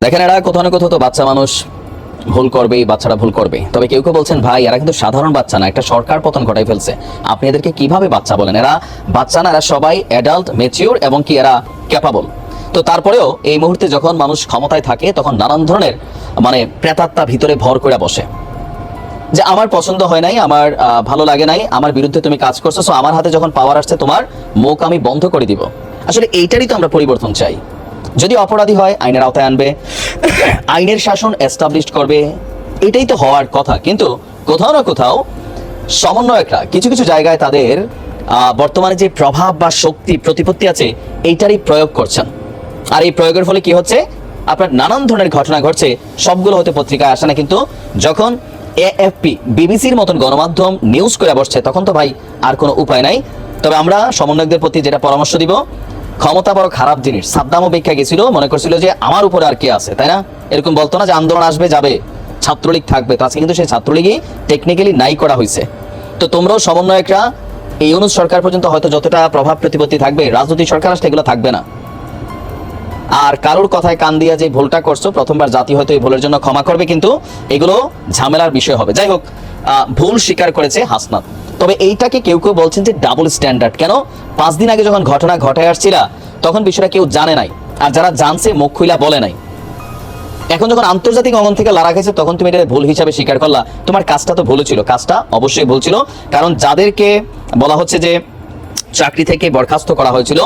দেখেন, এরা কোথাও না কোথাও তো বাচ্চা মানুষ ভুল করবেই, বাচ্চারা ভুল করবে। তবে কেউ কেউ বলছেন, ভাই এরা কিন্তু সাধারণ বাচ্চা না, একটা সরকার পতন ঘটাই ফেলছে, আপনি এদেরকে কিভাবে বাচ্চা বলেন? এরা বাচ্চা না, এরা সবাই অ্যাডাল্ট, ম্যাচিউর এবং কি এরা ক্যাপাবল। তো তারপরেও এই মুহূর্তে যখন মানুষ ক্ষমতায় থাকে তখন নানান ধরনের প্রেতাত্মা ভিতরে ভর করে বসে যে আমার পছন্দ হয় নাই, আমার ভালো লাগে নাই, আমার বিরুদ্ধে তুমি কাজ করছো, সো আমার হাতে যখন পাওয়ার আসছে তোমার মুখ আমি বন্ধ করে দিব। আসলে এইটারই তো আমরা পরিবর্তন চাই। যদি অপরাধী হয় আইনের আওতায় আনবে, আইনের শাসন এস্টাবলিশ করবে, এটাই তো হওয়ার কথা। কিন্তু কোথাও না কোথাও সমন্বয়করা কিছু কিছু জায়গায় তাদের বর্তমানে যে প্রভাব বা শক্তি প্রতিপত্তি আছে এইটারই প্রয়োগ করছেন। আর এই প্রয়োগের ফলে কি হচ্ছে, আপনার নানান ধরনের ঘটনা ঘটছে, সবগুলো হতে পত্রিকায় আসে না। কিন্তু যখন এএফপি, বিবিসির মতন গণমাধ্যম নিউজ করে বসছে তখন তো ভাই আর কোনো উপায় নাই। তবে আমরা সমন্বয়কদের প্রতি যেটা পরামর্শ দিব, ক্ষমতা বড় খারাপ জিনিস। সাদ্দাম অপেক্ষা গেছিল, মনে করছিল যে আমার উপরে আর কে আছে, তাই না? এরকম বলতো না যে আন্দোলন আসবে যাবে, ছাত্রলীগ থাকবে। তো আজকে কিন্তু সেই ছাত্রলীগই টেকনিক্যালি নাই করা হয়েছে। তো তোমরাও সমন্বয়করা এই ইউনূস সরকার পর্যন্ত হয়তো যতটা প্রভাব প্রতিপত্তি থাকবে, রাজনৈতিক সরকার আসলে এগুলো থাকবে না। আর কারোর কথায় কান দিয়া যে ভুলটা করছো, প্রথমবার জাতি হয়তো এই ভুলের জন্য ক্ষমা করবে, কিন্তু এগুলো ঝামেলার বিষয় হবে। যাই হোক, ভুল স্বীকার করেছে হাসনাত। তবে এইটাকে কেউ কেউ বলছেন যে ডাবল স্ট্যান্ডার্ড। কেন? 5 দিন আগে যখন ঘটনা ঘটে আসছিল তখন বিষয়টা কেউ জানে নাই, আর যারা জানছে মুখ খুইলা বলে নাই। এখন যখন আন্তর্জাতিক অঙ্গন থেকে লড়া গেছে তখন তুমি এটা ভুল হিসাবে স্বীকার করলা। তোমার কাজটা তো ভুল ছিল, কাজটা অবশ্যই ভুল ছিল। কারণ যাদেরকে বলা হচ্ছে যে চাকরি থেকে বরখাস্ত করা হয়েছিল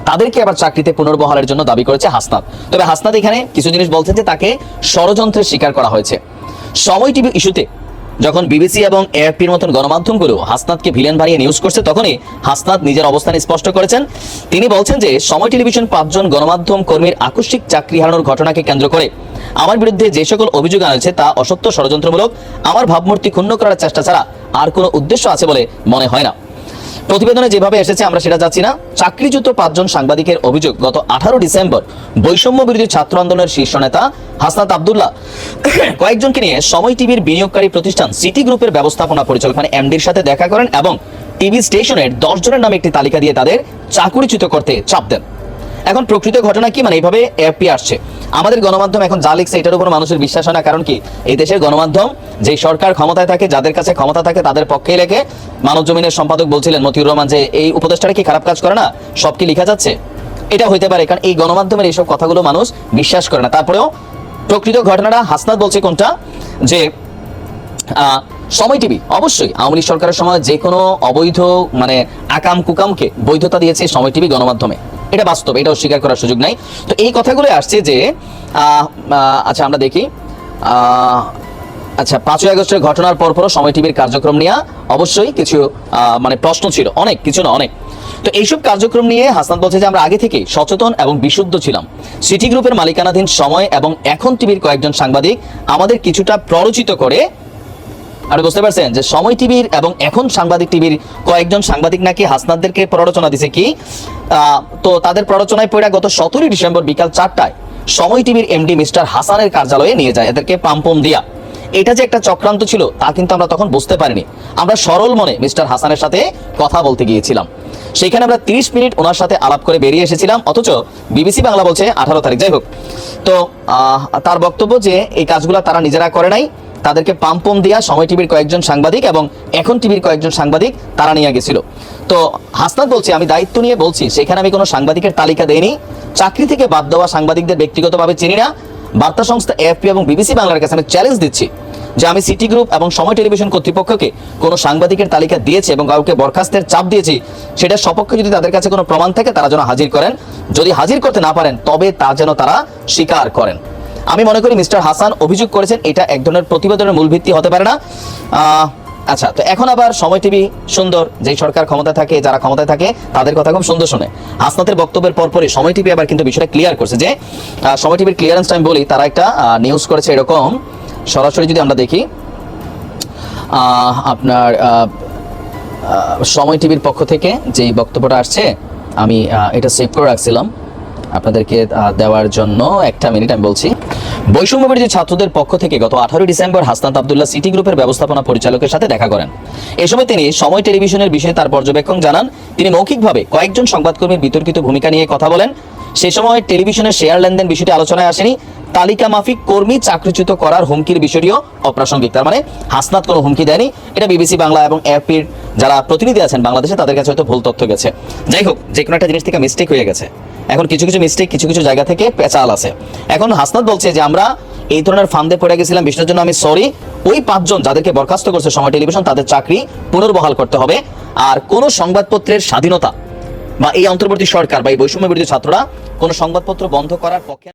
তাদেরকে আবার চাকরিতে পুনর্বহালের জন্য দাবি করেছে হাসনাত। তবে হাসনাত এখানে কিছু জিনিস বলছেন যে তাকে ষড়যন্ত্রের শিকার করা হয়েছে। সময় টিভি ইস্যুতে যখন বিবিসি এবং এএফপির মতন গণমাধ্যমগুলো হাসনাতকে ভিলেন বানিয়ে নিউজ করছে, তখনই হাসনাত নিজের অবস্থান স্পষ্ট করেছেন। তিনি বলছেন যে সময় টেলিভিশন 5 জন গণমাধ্যম কর্মীর আকস্মিক চাকরি হারানোর ঘটনাকে কেন্দ্র করে আমার বিরুদ্ধে যে সকল অভিযোগ আনছে তা অসত্য, ষড়যন্ত্রমূলক, আমার ভাবমূর্তি ক্ষুণ্ণ করার চেষ্টা ছাড়া আর কোনো উদ্দেশ্য আছে বলে মনে হয় না। প্রতিবেদনে যেভাবে এসেছে আমরা সেটা যাচ্ছি না। চাকরিচ্যুত 5 জন সাংবাদিকের অভিযোগ, গত 18 ডিসেম্বর বৈষম্য বিরোধী ছাত্র আন্দোলনের শীর্ষ নেতা হাসনাত আব্দুল্লাহ কয়েকজনকে নিয়ে সময় টিভির বিনিয়োগকারী প্রতিষ্ঠান সিটি গ্রুপের ব্যবস্থাপনা পরিচালক এমডির সাথে দেখা করেন এবং টিভি স্টেশনের 10 জনের নামে একটি তালিকা দিয়ে তাদের চাকরিচ্যুত করতে চাপ দেন। এখন প্রকৃত ঘটনা কি? এইভাবে এএফপি আসছে। আমাদের গণমাধ্যম এখন যা লিখছে এটার উপর মানুষের বিশ্বাস হয় না। কারণ কি, এই দেশের গণমাধ্যম যে সরকার ক্ষমতায় থাকে, যাদের কাছে ক্ষমতা থাকে তাদের পক্ষেই লেখে। মানব জমিনের সম্পাদক বলছিলেন মতিউর রহমান যে এই উপদেষ্টারা কি খারাপ কাজ করে না, সব কি লেখা যাচ্ছে? এটা হইতে পারে, কারণ এই গণমাধ্যমের এইসব কথাগুলো মানুষ বিশ্বাস করে না। তারপরেও প্রকৃত ঘটনাটা হাসনাত বলছে কোনটা, যে সময় টিভি অবশ্যই আওয়ামী লীগ সরকারের সময় যে কোনো অবৈধ আকাম কুকামকে বৈধতা দিয়েছে সময় টিভি গণমাধ্যমে। এটা বাস্তব, এটা অস্বীকার করার সুযোগ নাই। তো এই কথাগুলো আসছে যে আচ্ছা আমরা দেখি, আচ্ছা 5ই আগস্টের ঘটনার পরপরও সময় টিভির কার্যক্রম নিয়ে অবশ্যই কিছু প্রশ্ন ছিল, অনেক কিছু না অনেক। তো এইসব কার্যক্রম নিয়ে হাসনাত বলছে যে আমরা আগে থেকে সচেতন এবং বিশুদ্ধ ছিলাম। সিটি গ্রুপের মালিকানাধীন সময় এবং এখন টিভির কয়েকজন সাংবাদিক আমাদের কিছুটা প্ররোচিত করে। আপনি বুঝতে পারছেন যে সময় টিভির এবং এখন সাংবাদিক টিভির কয়েকজন সাংবাদিক নাকি হাসনাতদেরকে প্ররোচনা দিছে। কি? তো তাদের প্ররোচনায় পড়ে গত 17 ডিসেম্বর বিকাল 4টায় সময় টিভির এমডি মিস্টার হাসানের কার্যালয়ে নিয়ে যায় এদেরকে পাম্পম দিয়া। এটা যে একটা চক্রান্ত ছিল তা কিন্তু আমরা তখন বুঝতে পারিনি। আমরা সরল মনে মিস্টার হাসানের সাথে কথা বলতে গিয়েছিলাম। সেখানে আমরা 30 মিনিট ওনার সাথে আলাপ করে বেরিয়ে এসেছিলাম, অথচ বিবিসি বাংলা বলছে 18 তারিখ। যাই হোক, তো তার বক্তব্য যে এই কাজগুলো তারা নিজেরা করে নাই, তাদেরকে পাম্পম দিয়া সময় টিভির কয়েকজন সাংবাদিক এবং এখন টিভির কয়েকজন সাংবাদিক তারা নিয়ে গেছিল। তো হাসনাত বলছে আমি দায়িত্ব নিয়ে বলছি, সেখানে আমি কোনো সাংবাদিকের তালিকা দেইনি। চাকরি থেকে বাদ দেওয়া সাংবাদিকদের ব্যক্তিগতভাবে চিনি না। বার্তা সংস্থা এএফপি এবং বিবিসি বাংলার কাছে আমি চ্যালেঞ্জ দিচ্ছি যে আমি সিটি গ্রুপ এবং সময় টেলিভিশন কর্তৃপক্ষকে কোনো সাংবাদিকের তালিকা দিয়েছি এবং কাউকে বরখাস্তের চাপ দিয়েছি, সেটা সপক্ষে যদি তাদের কাছে কোনো প্রমাণ থাকে তারা যেন হাজির করেন। যদি হাজির করতে না পারেন তবে তা যেন তারা স্বীকার করেন। আমি মনে করি মিস্টার হাসান অভিযোগ করেছেন, এটা এক ধরনের প্রতিবেদনের মূল ভিত্তি হতে পারে না। আচ্ছা, তো এখন আবার সময় টিভি সুন্দর, যে সরকার ক্ষমতায় থাকে, যারা ক্ষমতায় থাকে তাদের কথা খুব সুন্দর শোনে। হাসনাতের বক্তব্যের পরপরই সময় টিভি আবার কিন্তু বিষয়টা ক্লিয়ার করছে যে সময় টিভির ক্লিয়ারেন্স টাইম বলি, তারা একটা নিউজ করেছে এরকম। সরাসরি যদি আমরা দেখি, আপনার সময় টিভির পক্ষ থেকে যে বক্তব্যটা আসছে, আমি এটা সেভ করে রাখছিলাম আপনাদেরকে দেওয়ার জন্য। একটা মিনিট আমি বলছি। বৈষম্য বিরোধী ছাত্রদের পক্ষ থেকে গত 18 ডিসেম্বর হাসনাত আব্দুল্লাহ সিটি গ্রুপের ব্যবস্থাপনা পরিচালকের সাথে দেখা করেন। এই সময় তিনি সময় টেলিভিশনের বিষয়ে তার পর্যবেক্ষণ জানান। তিনি মৌখিকভাবে কয়েকজন সংবাদকর্মীর বিতর্কিত ভূমিকা নিয়ে কথা বলেন। সেই সময় টেলিভিশনের শেয়ার লেনদেন বিষয়টি আলোচনায় আসেনি। তালিকা মাফিক কর্মী চাকরিচ্যুত করার হুমকির বিষয়টিও অপ্রাসঙ্গিক। তার মানে হাসনাত কোনো হুমকি দেয়নি। এটা বিবিসি বাংলা এবং এপির যারা প্রতিনিধি আছেন বাংলাদেশে তাদের কাছে হয়তো ভুল তথ্য গেছে। যাই হোক, যে কোনো একটা জিনিস থেকে মিস্টেক হয়ে গেছে। এখন কিছু কিছু মিস্টেক কিছু কিছু জায়গা থেকে পেঁচাল আছে। এখন হাসনাত বলছে যে আমরা এই ধরনের ফান্দে পড়ে গেছিলাম, বিষয়টার জন্য আমি সরি। ওই 5 জন যাদেরকে বরখাস্ত করছে সময় টেলিভিশন, তাদের চাকরি পুনর্বহাল করতে হবে। আর কোন সংবাদপত্রের স্বাধীনতা বা এই অন্তর্বর্তী সরকার বা এই বৈষম্য বিরোধী ছাত্ররা কোন সংবাদপত্র বন্ধ করার পক্ষে